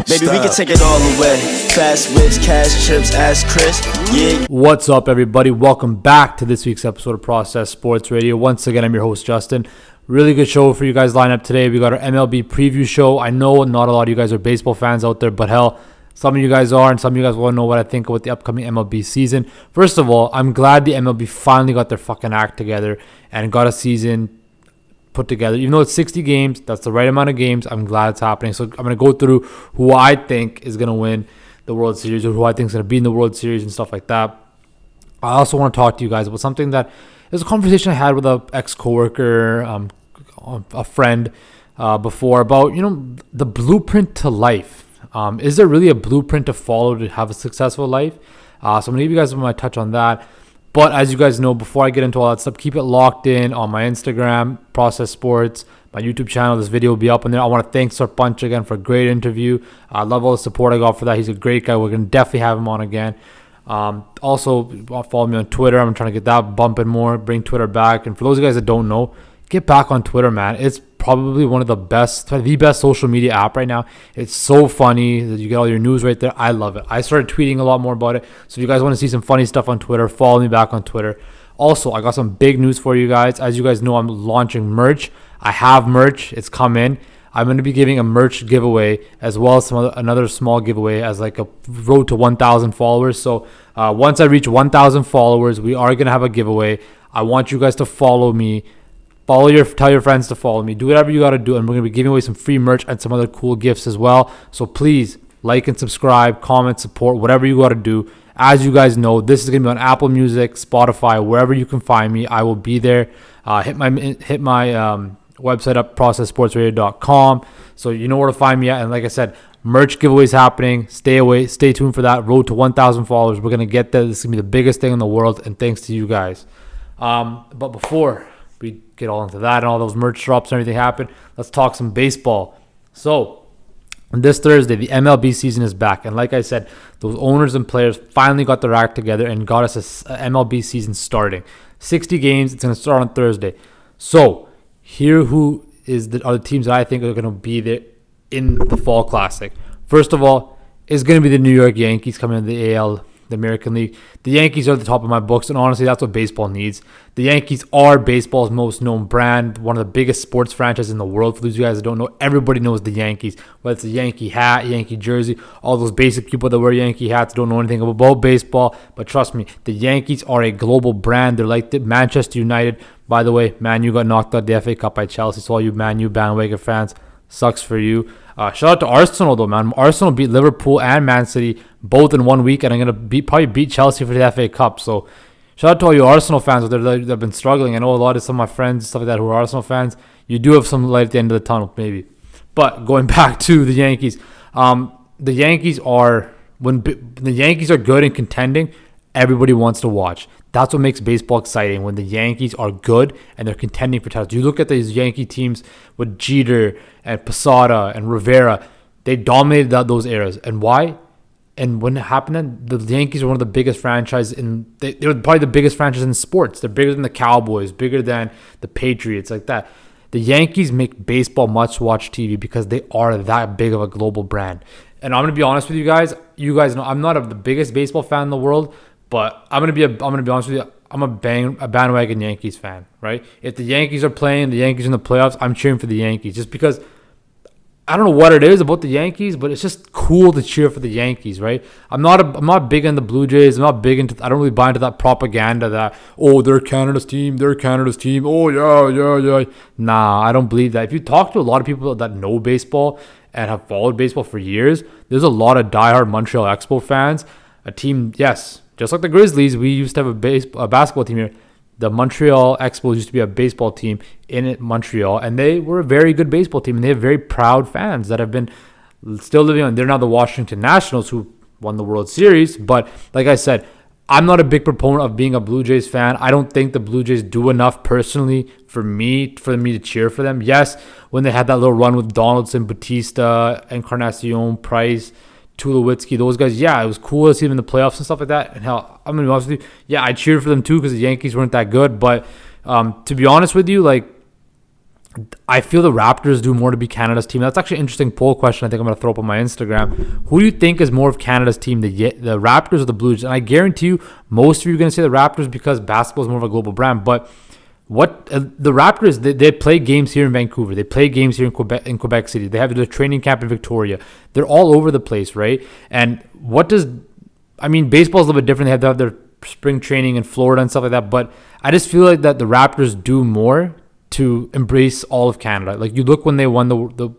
Maybe we can take it all away. Fast whips, cash trips, ask Chris. Yeah. What's up, everybody? Welcome back to this week's episode of Process Sports Radio. Once again, I'm your host, Justin. Really good show for you guys lined up today. We got our MLB preview show. I know not a lot of you guys are baseball fans out there, but hell, some of you guys are, and some of you guys want to know what I think about the upcoming MLB season. First of all, I'm glad the MLB finally got their fucking act together and got a season put together. Even though it's 60 games, that's the right amount of games. I'm glad it's happening. So I'm going to go through who I think is going to win the World Series or who I think is going to be in the World Series and stuff like that. I also want to talk to you guys about something that is a conversation I had with an ex-coworker, a friend before about, the blueprint to life. Is there really a blueprint to follow to have a successful life? So I'm going to give you guys my touch on that. But as you guys know, before I get into all that stuff, keep it locked in on my Instagram, Process Sports, my YouTube channel. This video will be up on there. I want to thank Sarpanch again for a great interview. I love all the support I got for that. He's a great guy. We're going to definitely have him on again. Also, follow me on Twitter. I'm trying to get that bumping more, bring Twitter back. And for those of you guys that don't know, get back on Twitter, man. It's probably one of the best social media app right now. It's so funny that you get all your news right there. I love it. I started tweeting a lot more about it. So if you guys want to see some funny stuff on Twitter, follow me back on Twitter. Also, I got some big news for you guys. As you guys know, I'm launching merch. I have merch. It's come in. I'm going to be giving a merch giveaway as well as another small giveaway as like a road to 1,000 followers. So once I reach 1,000 followers, we are going to have a giveaway. I want you guys to follow me. Tell your friends to follow me. Do whatever you got to do. And we're going to be giving away some free merch and some other cool gifts as well. So please like and subscribe, comment, support, whatever you got to do. As you guys know, this is going to be on Apple Music, Spotify, wherever you can find me. I will be there. Hit my website up, processportsradio.com. So you know where to find me at. And like I said, merch giveaways happening. Stay tuned for that. Road to 1,000 followers. We're going to get there. This is going to be the biggest thing in the world. And thanks to you guys. But before we get all into that and all those merch drops and everything happen, let's talk some baseball. So this Thursday, the MLB season is back. And like I said, those owners and players finally got their act together and got us a MLB season starting. 60 games. It's going to start on Thursday. So here are the teams that I think are going to be there in the Fall Classic. First of all, it's going to be the New York Yankees coming in the AL, the American League. The Yankees are at the top of my books, and honestly, that's what baseball needs. The Yankees are baseball's most known brand, one of the biggest sports franchises in the world. For those of you guys that don't know, everybody knows the Yankees. Whether it's a Yankee hat, Yankee jersey, all those basic people that wear Yankee hats don't know anything about baseball. But trust me, the Yankees are a global brand. They're like the Manchester United. By the way, Man U got knocked out the FA Cup by Chelsea, so all you Man U bandwagon fans, sucks for you. Shout out to Arsenal, though, man. Arsenal beat Liverpool and Man City both in 1 week, and I'm going to probably beat Chelsea for the FA Cup. So shout out to all you Arsenal fans out there that have been struggling. I know a lot of some of my friends, stuff like that, who are Arsenal fans. You do have some light at the end of the tunnel, maybe. But going back to the Yankees, when the Yankees are good and contending, everybody wants to watch. That's what makes baseball exciting, when the Yankees are good and they're contending for titles. You look at these Yankee teams with Jeter and Posada and Rivera. They dominated those eras. And why? And when it happened, the Yankees were one of the biggest franchises they were probably the biggest franchise in sports. They're bigger than the Cowboys, bigger than the Patriots, like that. The Yankees make baseball must-watch TV because they are that big of a global brand. And I'm going to be honest with you guys. You guys know I'm not the biggest baseball fan in the world, but I'm gonna be honest with you. I'm a bandwagon Yankees fan, right? If the Yankees are playing, the Yankees in the playoffs, I'm cheering for the Yankees just because I don't know what it is about the Yankees, but it's just cool to cheer for the Yankees, right? I'm not big into the Blue Jays. I don't really buy into that propaganda that, oh, they're Canada's team. Oh yeah. Nah, I don't believe that. If you talk to a lot of people that know baseball and have followed baseball for years, there's a lot of diehard Montreal Expo fans. A team, yes. Just like the Grizzlies, we used to have a basketball team here. The Montreal Expos used to be a baseball team in Montreal, and they were a very good baseball team, and they have very proud fans that have been still living on. They're now the Washington Nationals, who won the World Series, but like I said, I'm not a big proponent of being a Blue Jays fan. I don't think the Blue Jays do enough personally for me to cheer for them. Yes, when they had that little run with Donaldson, Batista, Encarnacion, Price, Tulowitzki, those guys, yeah, it was cool to see them in the playoffs and stuff like that. And hell, I'm going to be honest with you, yeah, I cheered for them too because the Yankees weren't that good. But to be honest with you, like, I feel the Raptors do more to be Canada's team. That's actually an interesting poll question I think I'm going to throw up on my Instagram. Who do you think is more of Canada's team, the Raptors or the Blue Jays? And I guarantee you, most of you are going to say the Raptors because basketball is more of a global brand. But the Raptors, they play games here in Vancouver. They play games here in Quebec City. They have their training camp in Victoria. They're all over the place, right? And baseball is a little bit different. They have to have their spring training in Florida and stuff like that. But I just feel like that the Raptors do more to embrace all of Canada. Like, you look when they won the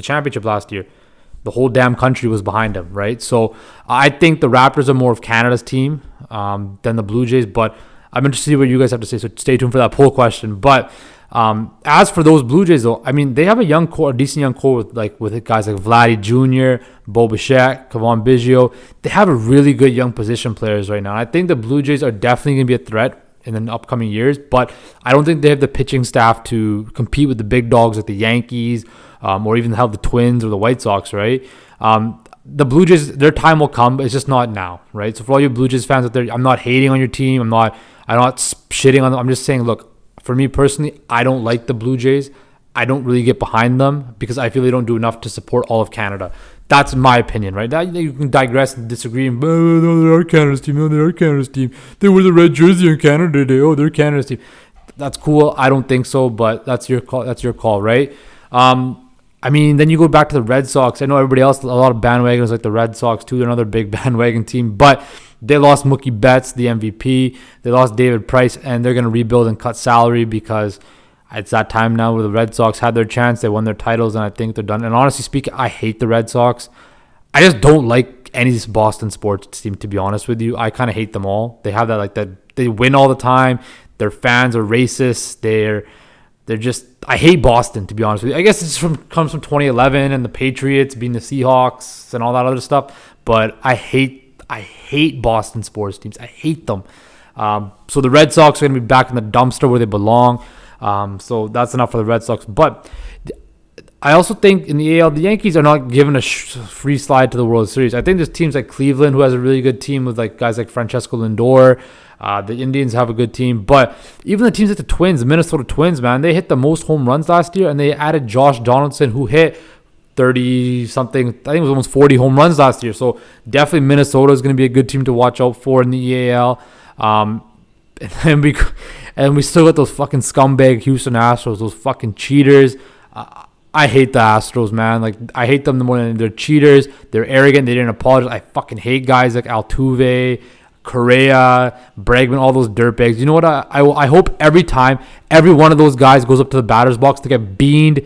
championship last year, the whole damn country was behind them, right? So I think the Raptors are more of Canada's team than the Blue Jays, but I'm interested to see what you guys have to say, so stay tuned for that poll question. But as for those Blue Jays, though, they have a decent young core with guys like Vladdy Jr., Bo Bichette, Kevon Biggio. They have a really good young position players right now. I think the Blue Jays are definitely going to be a threat in the upcoming years, but I don't think they have the pitching staff to compete with the big dogs like the Yankees or even the Twins or the White Sox, right? The Blue Jays, their time will come, but it's just not now, right? So for all you Blue Jays fans out there, I'm not hating on your team. I'm not shitting on them. I'm just saying, look, for me personally, I don't like the Blue Jays. I don't really get behind them because I feel they don't do enough to support all of Canada. That's my opinion, right? Now you can digress and disagree. No, they're Canada's team. No, they're Canada's team. They wear the red jersey in Canada today. Oh, they're Canada's team. That's cool. I don't think so, but that's your call. That's your call, right? Then you go back to the Red Sox. I know everybody else, a lot of bandwagons like the Red Sox too. They're another big bandwagon team, but they lost Mookie Betts, the MVP. They lost David Price, and they're going to rebuild and cut salary because it's that time now where the Red Sox had their chance. They won their titles, and I think they're done. And honestly speaking, I hate the Red Sox. I just don't like any Boston sports team, to be honest with you. I kind of hate them all. They have that they win all the time. Their fans are racist. They're just, I hate Boston, to be honest with you. I guess it comes from 2011 and the Patriots being the Seahawks and all that other stuff. But I hate Boston sports teams. I hate them. So the Red Sox are going to be back in the dumpster where they belong. So that's enough for the Red Sox. But I also think in the AL, the Yankees are not given a free slide to the World Series. I think there's teams like Cleveland, who has a really good team with guys like Francesco Lindor. The Indians have a good team. But even the teams like the Twins, the Minnesota Twins, man, they hit the most home runs last year, and they added Josh Donaldson, who hit 30-something, I think it was almost 40 home runs last year. So definitely Minnesota is going to be a good team to watch out for in the EAL. And we still got those fucking scumbag Houston Astros, those fucking cheaters. I hate the Astros, man. I hate them more than they're cheaters. They're arrogant. They didn't apologize. I fucking hate guys like Altuve, Correa, Bregman, all those dirtbags. You know what? I hope every time, every one of those guys goes up to the batter's box to get beaned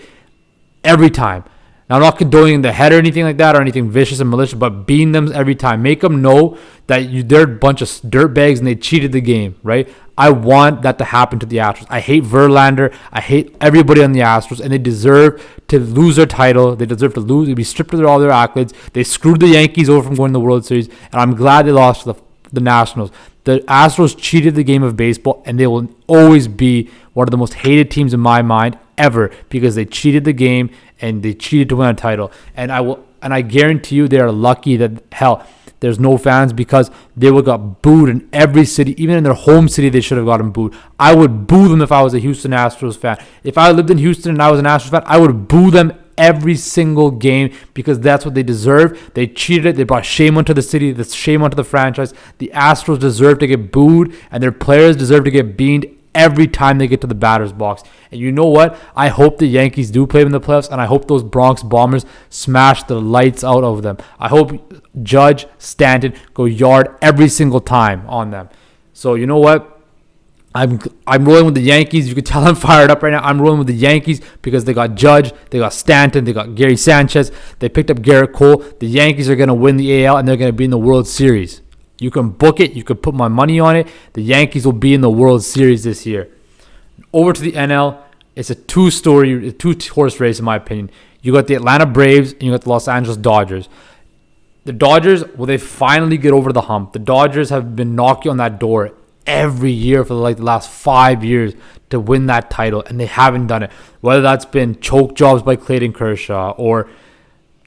every time. Now, I'm not condoning the head or anything like that or anything vicious and malicious, but bean them every time. Make them know that they're a bunch of dirtbags and they cheated the game, right? I want that to happen to the Astros. I hate Verlander. I hate everybody on the Astros, and they deserve to lose their title. They deserve to be stripped of all their accolades. They screwed the Yankees over from going to the World Series, and I'm glad they lost to the Nationals. The Astros cheated the game of baseball, and they will always be one of the most hated teams in my mind ever because they cheated the game and they cheated to win a title. And I guarantee you they are lucky that there's no fans because they would have got booed in every city. Even in their home city, they should have gotten booed. I would boo them if I was a Houston Astros fan. If I lived in Houston and I was an Astros fan, I would boo them every single game because that's what they deserve. They cheated. They brought shame onto the city, the shame onto the franchise. The Astros deserve to get booed, and their players deserve to get beaned every time they get to the batter's box. And you know what? I hope the Yankees do play in the playoffs, and I hope those Bronx Bombers smash the lights out of them. I hope Judge, Stanton go yard every single time on them. So you know what? I'm rolling with the Yankees. You can tell I'm fired up right now. I'm rolling with the Yankees because they got Judge, they got Stanton, they got Gary Sanchez. They picked up Garrett Cole. The Yankees are going to win the AL, and they're going to be in the World Series. You can book it. You can put my money on it. The Yankees will be in the World Series this year. Over to the NL. It's a two-horse race, in my opinion. You got the Atlanta Braves, and you got the Los Angeles Dodgers. The Dodgers, will they finally get over the hump? The Dodgers have been knocking on that door every year for the last 5 years to win that title, and they haven't done it. Whether that's been choke jobs by Clayton Kershaw or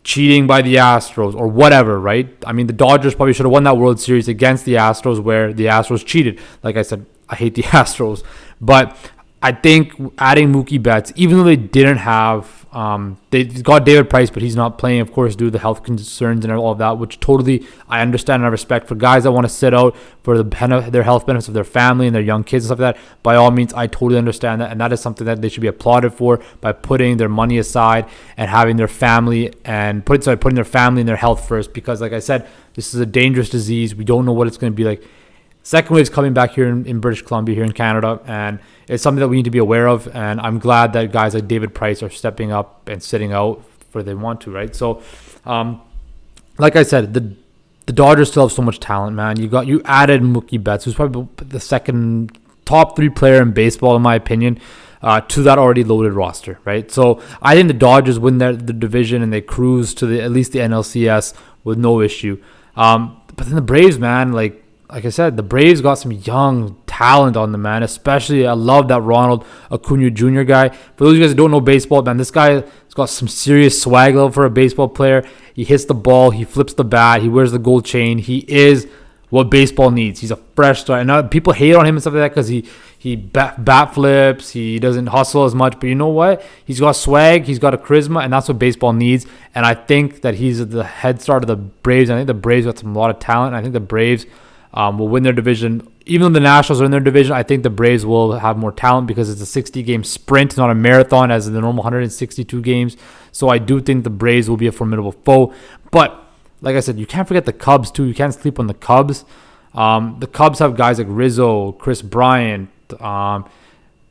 cheating by the Astros or whatever, right? I mean, the Dodgers probably should have won that World Series against the Astros where the Astros cheated. Like I said, I hate the Astros. But I think adding Mookie Betts, even though they didn't have, they got David Price, but he's not playing, of course, due to the health concerns and all of that, which totally I understand and I respect. For guys that want to sit out for their health benefits of their family and their young kids and stuff like that, by all means, I totally understand that. And that is something that they should be applauded for, by putting their money aside and having their family and putting their family and their health first. Because like I said, this is a dangerous disease. We don't know what it's going to be like. Second wave is coming back here in British Columbia, here in Canada, and it's something that we need to be aware of. And I'm glad that guys like David Price are stepping up and sitting out where they want to, right? So, like I said, the Dodgers still have so much talent, man. You added Mookie Betts, who's probably the second top 3 player in baseball, in my opinion, to that already loaded roster, right? So I think the Dodgers win the division and they cruise to at least the NLCS with no issue. But then the Braves, man, like I said, the Braves got some young talent on them, man. Especially, I love that Ronald Acuna Jr. guy. For those of you guys who don't know baseball, man, this guy has got some serious swag level for a baseball player. He hits the ball. He flips the bat. He wears the gold chain. He is what baseball needs. He's a fresh start. And people hate on him and stuff like that because he bat flips. He doesn't hustle as much. But you know what? He's got swag. He's got a charisma. And that's what baseball needs. And I think that he's the head start of the Braves. I think the Braves got a lot of talent. I think the Braves will win their division. Even though the Nationals are in their division, I think the Braves will have more talent because it's a 60-game sprint, not a marathon as in the normal 162 games. So I do think the Braves will be a formidable foe. But like I said, you can't forget the Cubs too. You can't sleep on the Cubs. The Cubs have guys like Rizzo, Chris Bryant,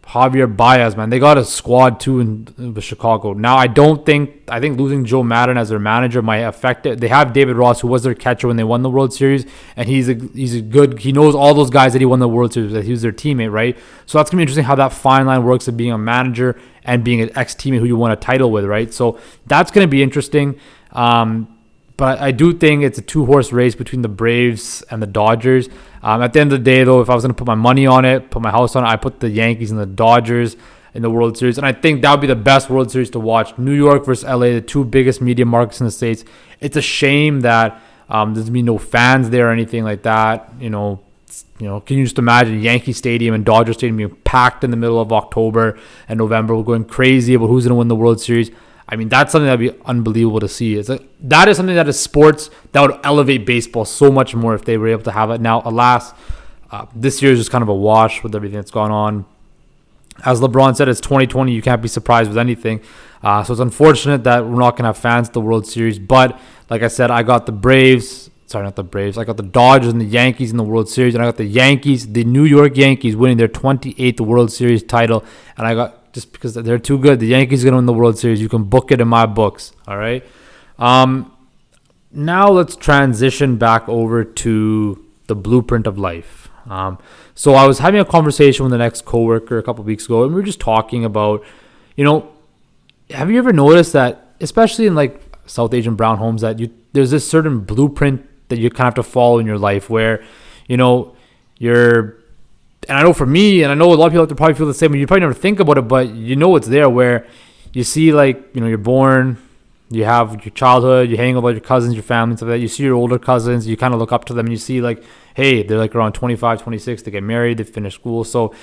Javier Baez, man. They got a squad too in Chicago. Now, I think losing Joe Maddon as their manager might affect it. They have David Ross, who was their catcher when they won the World Series, and he knows all those guys that he won the World Series, that he was their teammate, right? So that's going to be interesting how that fine line works of being a manager and being an ex-teammate who you won a title with, right? So that's going to be interesting. But I do think it's a 2-horse race between the Braves and the Dodgers. At the end of the day, though, if I was going to put my money on it, put my house on it, I put the Yankees and the Dodgers in the World Series. And I think that would be the best World Series to watch. New York versus LA, the 2 biggest media markets in the States. It's a shame that there's be no fans there or anything like that. You know, can you just imagine Yankee Stadium and Dodger Stadium being packed in the middle of October and November? We're going crazy about who's going to win the World Series. I mean, that's something that would be unbelievable to see. That is something that is sports that would elevate baseball so much more if they were able to have it. Now, alas, this year is just kind of a wash with everything that's gone on. As LeBron said, it's 2020. You can't be surprised with anything. So it's unfortunate that we're not going to have fans at the World Series. But like I said, I got the Braves. Sorry, not the Braves. I got the Dodgers and the Yankees in the World Series. And I got the Yankees, the New York Yankees, winning their 28th World Series title. And I got, just because they're too good, the Yankees are going to win the World Series. You can book it in my books. All right. Now let's transition back over to the blueprint of life. So I was having a conversation with an ex-coworker a couple of weeks ago, and we were just talking about, have you ever noticed that, especially in like South Asian brown homes, that there's this certain blueprint that you kind of have to follow in your life where, you're, and I know for me, and I know a lot of people have to probably feel the same, but you probably never think about it, but it's there where you see like, you're born, you have your childhood, you hang out with your cousins, your family, and stuff like that. You see your older cousins, you kind of look up to them, and you see like, hey, they're like around 25, 26, they get married, they finish school. So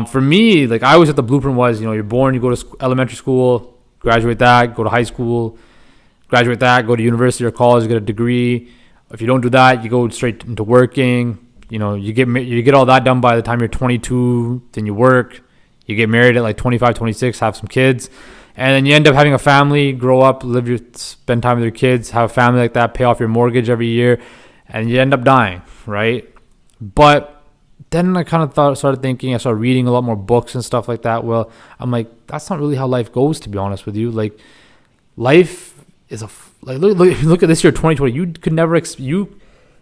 for me, like I always thought the blueprint was, you're born, you go to elementary school, graduate that, go to high school, graduate that, go to university or college, get a degree. If you don't do that, you go straight into working. You get all that done by the time you're 22, then you work, you get married at like 25, 26, have some kids, and then you end up having a family, grow up, spend time with your kids, have a family like that, pay off your mortgage every year, and you end up dying, right? But then I kind of started thinking, I started reading a lot more books and stuff like that. Well, I'm like, that's not really how life goes, to be honest with you. Like, life is look at this year, 2020. You could never you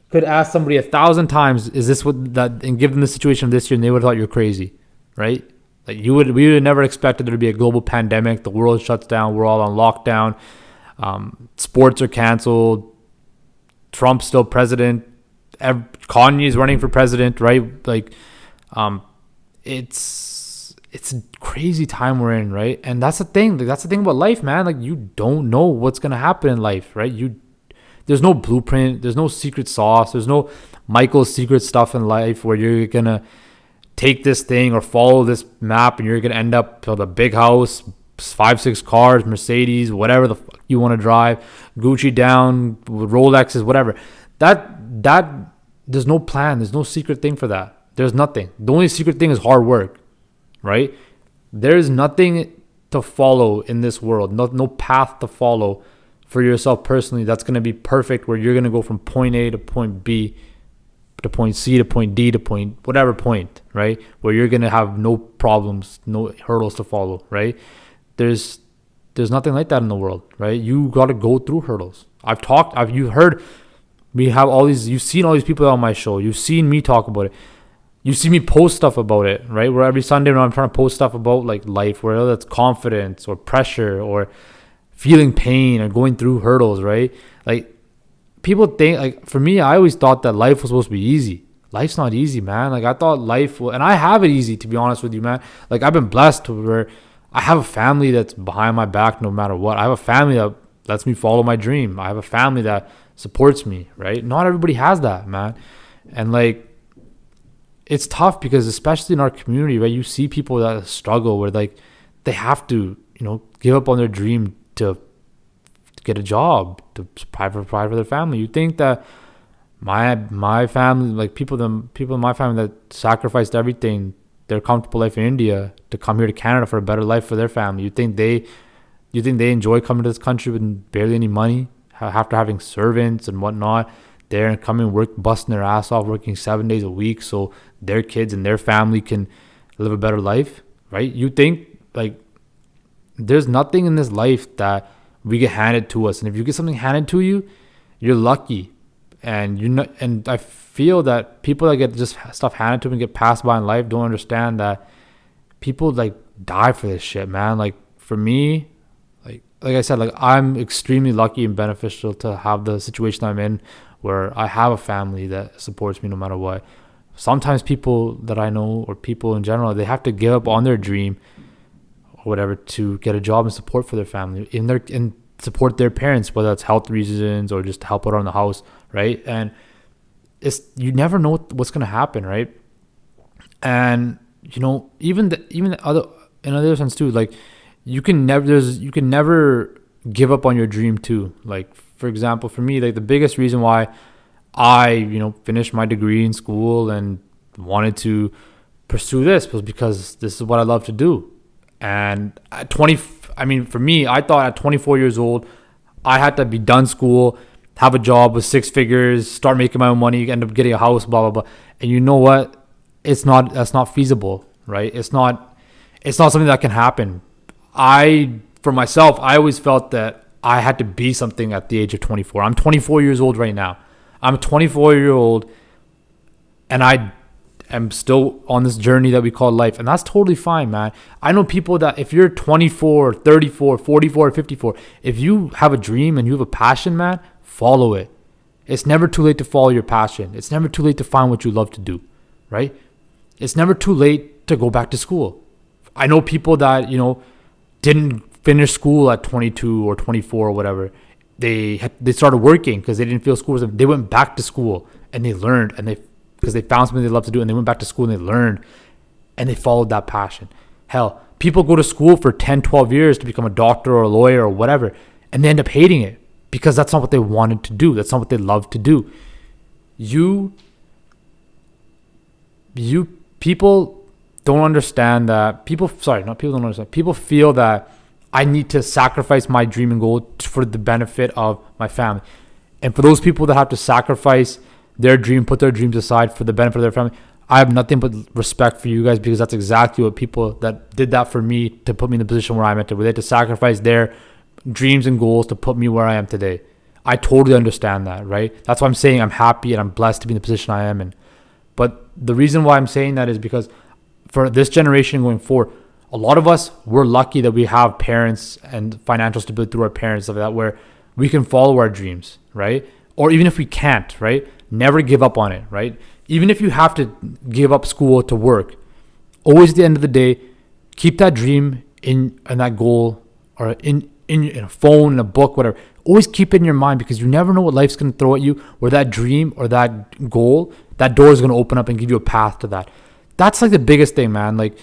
could ask somebody 1,000 times, is this what that, and give them the situation of this year, and they would have thought you're crazy, right? Like we would have never expected there to be a global pandemic. The world shuts down. We're all on lockdown. Sports are canceled. Trump's still president. Kanye's running for president, right? Like, it's a crazy time we're in, right? And that's the thing. Like, that's the thing about life, man. Like, you don't know what's gonna happen in life, right? There's no blueprint. There's no secret sauce. There's no Michael's secret stuff in life where you're gonna take this thing or follow this map and you're going to end up with a big house, 5-6 cars, Mercedes, whatever the fuck you want to drive, Gucci down, Rolexes, whatever. That there's no plan. There's no secret thing for that. There's nothing. The only secret thing is hard work, right? There's nothing to follow in this world. No path to follow for yourself personally that's going to be perfect, where you're going to go from point A to point B to point C to point D to point whatever point, right? Where you're going to have no problems, no hurdles to follow, right? There's nothing like that in the world, right? You got to go through hurdles. You've heard me have all these, you've seen all these people on my show. You've seen me talk about it. You see me post stuff about it, right? Where every Sunday when I'm trying to post stuff about like life, whether that's confidence or pressure or feeling pain or going through hurdles, right? Like people think, like for me, I always thought that life was supposed to be easy. Life's not easy, man. Like I thought and I have it easy, to be honest with you, man. Like I've been blessed to where I have a family that's behind my back no matter what. I have a family that lets me follow my dream. I have a family that supports me, right? Not everybody has that, man. And like, it's tough because especially in our community, right? You see people that struggle where like they have to, give up on their dream to get a job, to provide for their family. You think that my family, like people in my family that sacrificed everything, their comfortable life in India to come here to Canada for a better life for their family. You think they enjoy coming to this country with barely any money, after having servants and whatnot, there and coming work, busting their ass off, working 7 days a week so their kids and their family can live a better life, right? You think like there's nothing in this life that we get handed to us, and if you get something handed to you, you're lucky. And I feel that people that get just stuff handed to them and get passed by in life don't understand that people like die for this shit, man. Like for me, like I said, like I'm extremely lucky and beneficial to have the situation I'm in, where I have a family that supports me no matter what. Sometimes people that I know, or people in general, they have to give up on their dream or whatever to get a job and support for their family and support their parents, whether it's health reasons or just to help out around the house, right? And you never know what's going to happen, right? And even the other, in other sense too, like you can never give up on your dream too. Like for example, for me, like the biggest reason why I finished my degree in school and wanted to pursue this was because this is what I love to do. And at for me, I thought at 24 years old, I had to be done school, have a job with 6 figures, start making my own money, end up getting a house, blah, blah, blah. And you know what? That's not feasible, right? It's not something that can happen. For myself, I always felt that I had to be something at the age of 24. I'm 24 years old right now. I'm a 24-year-old, and I am still on this journey that we call life, and that's totally fine, man. I know people that if you're 24, 34, 44, 54, if you have a dream and you have a passion, man, follow it. It's never too late to follow your passion. It's never too late to find what you love to do, right? It's never too late to go back to school. I know people that, didn't finish school at 22 or 24 or whatever. They started working because they didn't feel school was them. They went back to school and they learned, and because they found something they love to do, and they went back to school and they learned and they followed that passion. Hell, people go to school for 10, 12 years to become a doctor or a lawyer or whatever, and they end up hating it because that's not what they wanted to do. That's not what they love to do. People don't understand that. People don't understand. People feel that I need to sacrifice my dream and goal for the benefit of my family. And for those people that have to sacrifice their dream, put their dreams aside for the benefit of their family, I have nothing but respect for you guys, because that's exactly what people that did that for me to put me in the position where I'm at today, where they had to sacrifice their dreams and goals to put me where I am today. I totally understand that, right? That's why I'm saying I'm happy and I'm blessed to be in the position I am in. But the reason why I'm saying that is because for this generation going forward, a lot of us, we're lucky that we have parents and financial stability through our parents, stuff like that, where we can follow our dreams, right? Or even if we can't, right? Never give up on it, right? Even if you have to give up school to work, always at the end of the day, keep that dream in that goal, or in a phone, in a book, whatever. Always keep it in your mind, because you never know what life's going to throw at you, or that dream or that goal, that door is going to open up and give you a path to that. that's like the biggest thing, man. Like,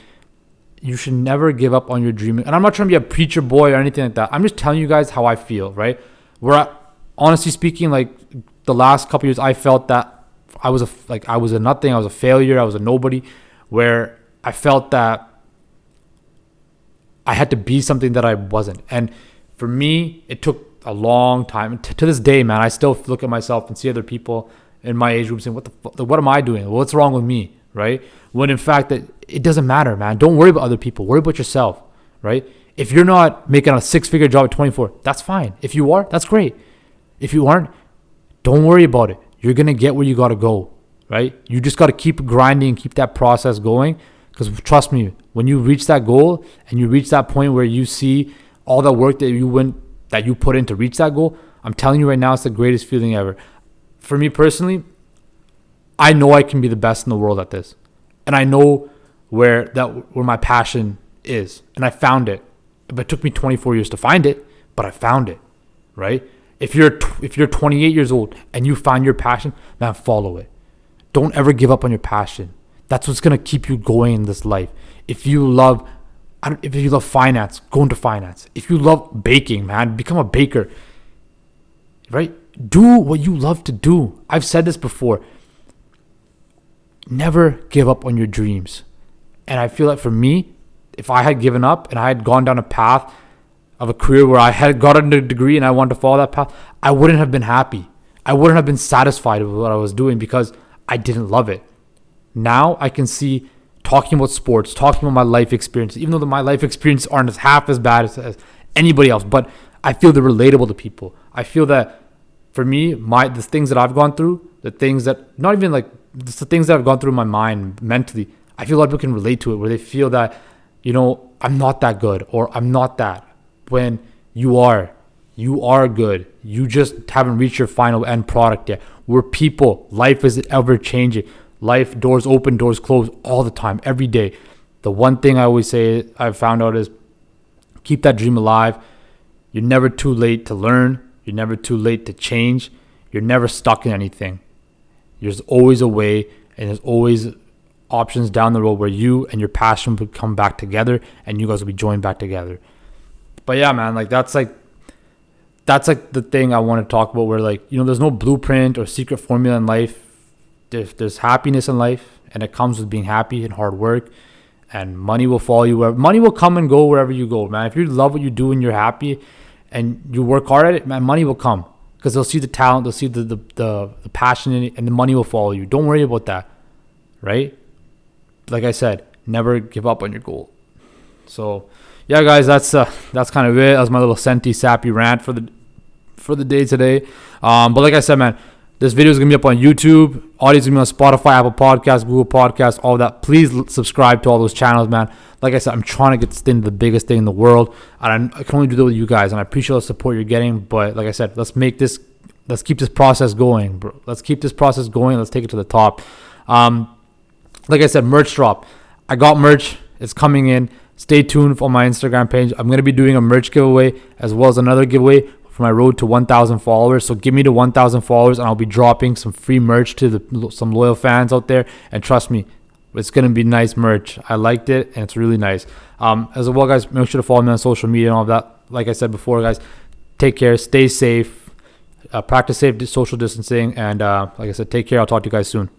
you should never give up on your dream. And I'm not trying to be a preacher boy or anything like that. I'm just telling you guys how I feel, right? Honestly speaking, like the last couple years, I felt that I was a nothing. I was a failure. I was a nobody. Where I felt that I had to be something that I wasn't. And for me, it took a long time. To this day, man, I still look at myself and see other people in my age group saying, what am I doing? What's wrong with me, right? When in fact, that it doesn't matter, man. Don't worry about other people. Worry about yourself, right? If you're not making a 6-figure job at 24, that's fine. If you are, that's great. If you aren't, don't worry about it. You're going to get where you got to go, right? You just got to keep grinding, keep that process going. Because trust me, when you reach that goal and you reach that point where you see all the work that you put in to reach that goal, I'm telling you right now, it's the greatest feeling ever. For me personally, I know I can be the best in the world at this. And I know where my passion is. And I found it. But it took me 24 years to find it, but I found it, right? If you're 28 years old and you find your passion, man, follow it. Don't ever give up on your passion. That's what's going to keep you going in this life. If you love finance, go into finance. If you love baking, man, become a baker, right? Do what you love to do. I've said this before. Never give up on your dreams. And I feel like for me, if I had given up and I had gone down a path of a career where I had gotten a degree and I wanted to follow that path, I wouldn't have been happy. I wouldn't have been satisfied with what I was doing because I didn't love it. Now I can see talking about sports, talking about my life experience, even though my life experiences aren't half as bad as anybody else, but I feel they're relatable to people. I feel that for me, the things that I've gone through, the things that, not even like, just the things that I've gone through in my mind mentally, I feel a lot of people can relate to it, where they feel that, I'm not that good, or I'm not that. When you are good. You just haven't reached your final end product yet. We're people. Life is ever changing. Life, doors open, doors close all the time, every day. The one thing I always say I've found out is keep that dream alive. You're never too late to learn. You're never too late to change. You're never stuck in anything. There's always a way, and there's always options down the road where you and your passion will come back together and you guys will be joined back together. But yeah, man, that's the thing I want to talk about, where there's no blueprint or secret formula in life. There's happiness in life, and it comes with being happy and hard work, and money will follow you money will come and go wherever you go, man. If you love what you do and you're happy and you work hard at it, man, money will come, because they'll see the talent, they'll see the passion in it, and the money will follow you. Don't worry about that, right? Like I said, never give up on your goal. So yeah, guys, that's kind of it. That's my little senti sappy rant for the day today. But like I said, man, this video is going to be up on YouTube. Audio is going to be on Spotify, Apple Podcasts, Google Podcasts, all that. Please subscribe to all those channels, man. Like I said, I'm trying to get this thing to the biggest thing in the world. And I can only do that with you guys. And I appreciate all the support you're getting. But like I said, let's keep this process going, bro. Let's keep this process going. Let's take it to the top. Like I said, merch drop. I got merch. It's coming in. Stay tuned on my Instagram page. I'm going to be doing a merch giveaway as well as another giveaway for my road to 1,000 followers. So give me to 1,000 followers and I'll be dropping some free merch to some loyal fans out there. And trust me, it's going to be nice merch. I liked it and it's really nice. As well, guys, make sure to follow me on social media and all of that. Like I said before, guys, take care, stay safe, practice safe social distancing. And like I said, take care. I'll talk to you guys soon.